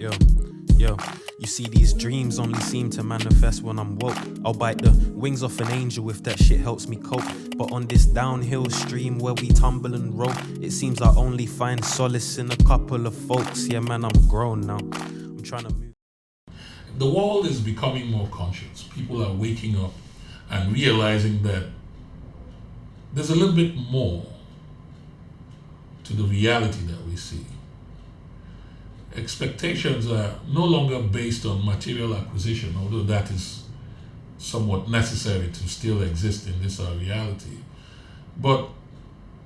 Yo, yo, you see these dreams only seem to manifest when I'm woke. I'll bite the wings off an angel if that shit helps me cope. But on this downhill stream where we tumble and roll, it seems I only find solace in a couple of folks. Yeah man, I'm grown now, I'm trying to move. The world is becoming more conscious. People are waking up and realizing that there's a little bit more to the reality that we see. Expectations are no longer based on material acquisition, although that is somewhat necessary to still exist in this reality. But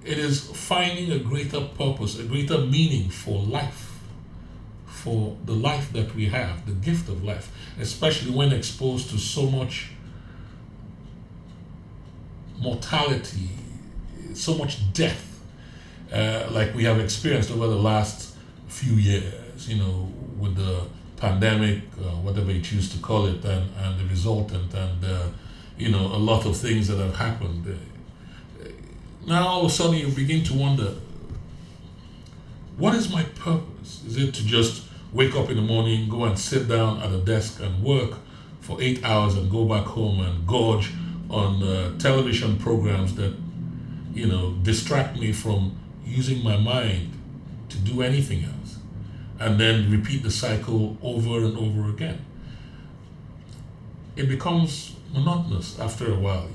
it is finding a greater purpose, a greater meaning for life, for the life that we have, the gift of life, especially when exposed to so much mortality, so much death, like we have experienced over the last few years, with the pandemic, whatever you choose to call it, and the resultant, and a lot of things that have happened. Now all of a sudden you begin to wonder, what is my purpose? Is it to just wake up in the morning, go and sit down at a desk and work for 8 hours and go back home and gorge on television programs that distract me from using my mind to do anything else, and then repeat the cycle over and over again? It becomes monotonous after a while.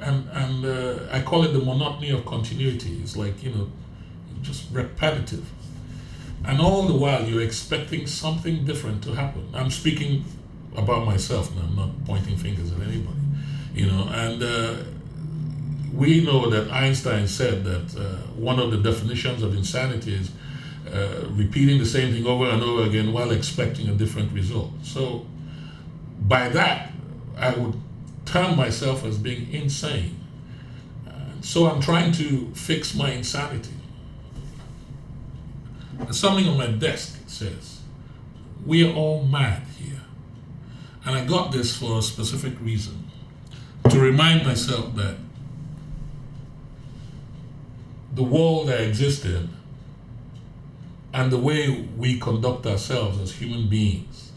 I call it the monotony of continuity. It's like, just repetitive. And all the while you're expecting something different to happen. I'm speaking about myself now, I'm not pointing fingers at anybody. We know that Einstein said that one of the definitions of insanity is repeating the same thing over and over again while expecting a different result. So by that, I would term myself as being insane. So I'm trying to fix my insanity. There's something on my desk that says, "We are all mad here." And I got this for a specific reason, to remind myself that the world I exist in and the way we conduct ourselves as human beings,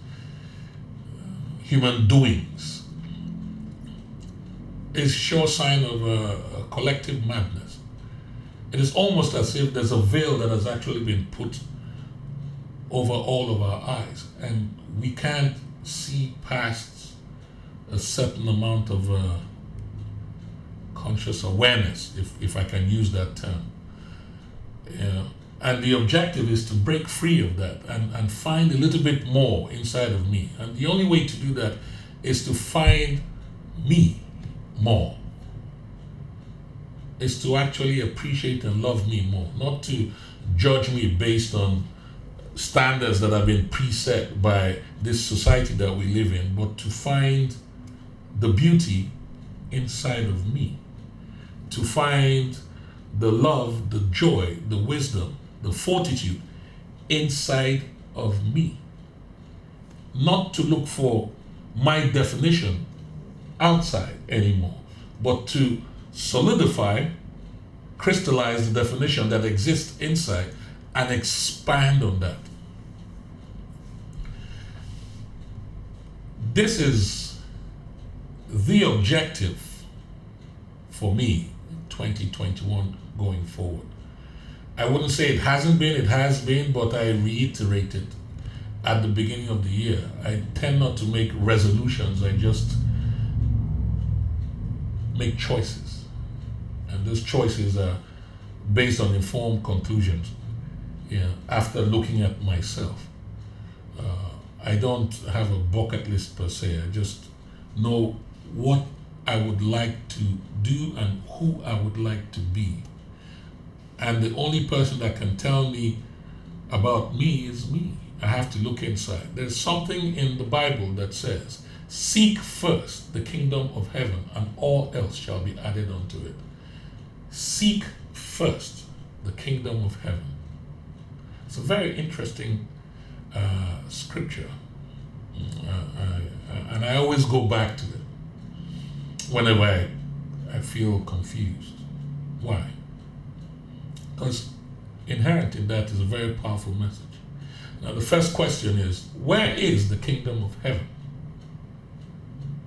human doings, is sure sign of a collective madness. It is almost as if there's a veil that has actually been put over all of our eyes, and we can't see past a certain amount of conscious awareness, if I can use that term. And the objective is to break free of that and find a little bit more inside of me. And the only way to do that is to find me more. Is to actually appreciate and love me more, not to judge me based on standards that have been preset by this society that we live in, but to find the beauty inside of me, to find the love, the joy, the wisdom, the fortitude inside of me. Not to look for my definition outside anymore, but to solidify, crystallize the definition that exists inside and expand on that. This is the objective for me in 2021 going forward. I wouldn't say it hasn't been, it has been, but I reiterate it at the beginning of the year. I tend not to make resolutions, I just make choices. And those choices are based on informed conclusions, after looking at myself. I don't have a bucket list per se. I just know what I would like to do and who I would like to be. And the only person that can tell me about me is me. I have to look inside. There's something in the Bible that says, "Seek first the kingdom of heaven, and all else shall be added unto it." Seek first the kingdom of heaven. It's a very interesting scripture, and I always go back to it whenever I feel confused. Why? Because inherent in that is a very powerful message. Now, the first question is, where is the kingdom of heaven?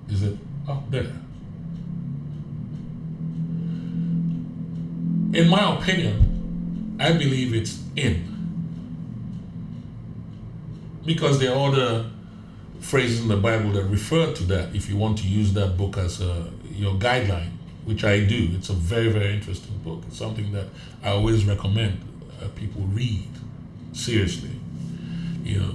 Is it up there? In my opinion, I believe it's in. Because there are other phrases in the Bible that refer to that, if you want to use that book as your guideline, which I do. It's a very, very interesting book. It's something that I always recommend people read seriously. You know,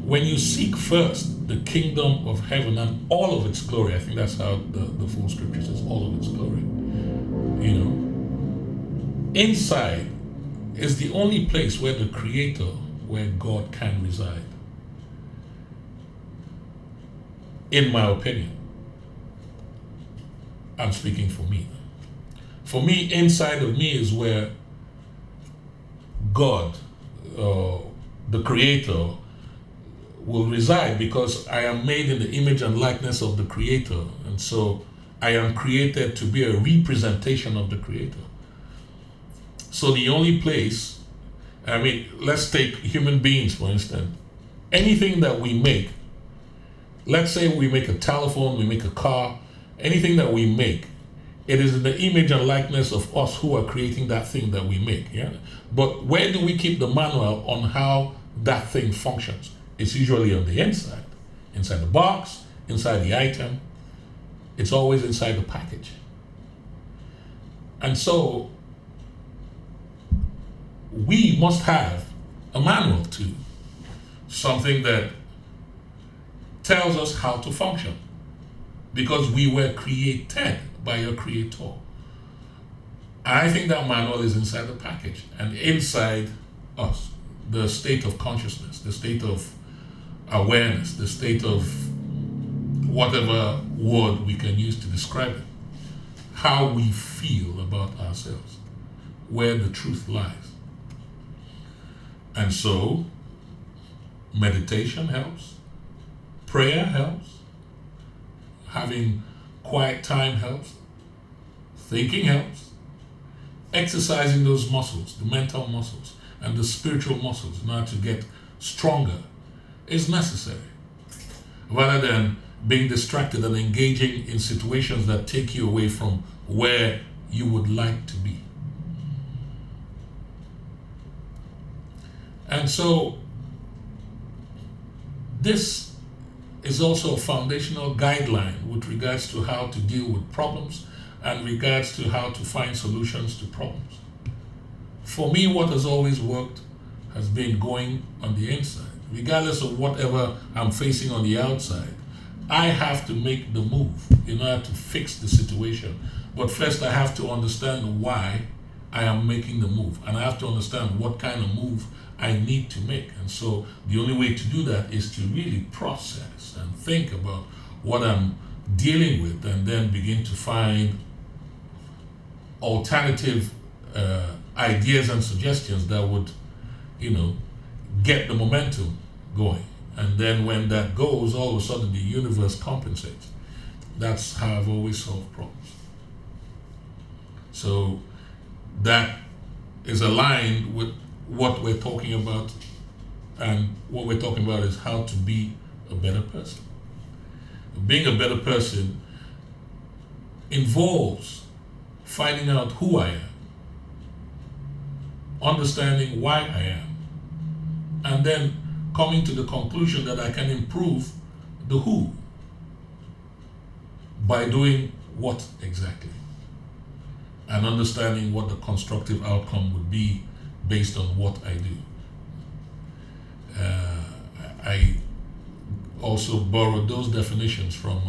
when you seek first the kingdom of heaven and all of its glory, I think that's how the full scripture says, all of its glory. You know, inside is the only place where the Creator, where God can reside. In my opinion, I'm speaking for me. For me, inside of me is where God, the Creator, will reside, because I am made in the image and likeness of the Creator, and so I am created to be a representation of the Creator. So the only place, I mean, let's take human beings for instance. Anything that we make, let's say we make a telephone, we make a car, anything that we make, it is in the image and likeness of us who are creating that thing that we make. Yeah. But where do we keep the manual on how that thing functions? It's usually on the inside the box, inside the item. It's always inside the package. And so we must have a manual too, something that tells us how to function, because we were created by your Creator. I think that manual is inside the package and inside us, the state of consciousness, the state of awareness, the state of whatever word we can use to describe it, how we feel about ourselves, where the truth lies. And so, meditation helps, prayer helps, having quiet time helps, thinking helps, exercising those muscles, the mental muscles and the spiritual muscles in order to get stronger is necessary, rather than being distracted and engaging in situations that take you away from where you would like to be. And so this is also a foundational guideline with regards to how to deal with problems and regards to how to find solutions to problems. For me, what has always worked has been going on the inside. Regardless of whatever I'm facing on the outside, I have to make the move in order to fix the situation. But first I have to understand why I am making the move, and I have to understand what kind of move I need to make. And so the only way to do that is to really process and think about what I'm dealing with, and then begin to find alternative ideas and suggestions that would, get the momentum going. And then when that goes, all of a sudden the universe compensates. That's how I've always solved problems. So that is aligned with what we're talking about, and what we're talking about is how to be a better person. Being a better person involves finding out who I am, understanding why I am, and then coming to the conclusion that I can improve the who by doing what exactly, and understanding what the constructive outcome would be based on what I do. I also borrowed those definitions from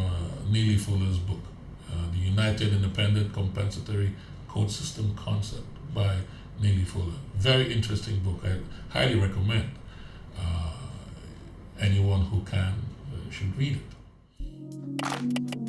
Neely Fuller's book, The United Independent Compensatory Code System Concept by Neely Fuller. Very interesting book. I highly recommend anyone who can should read it.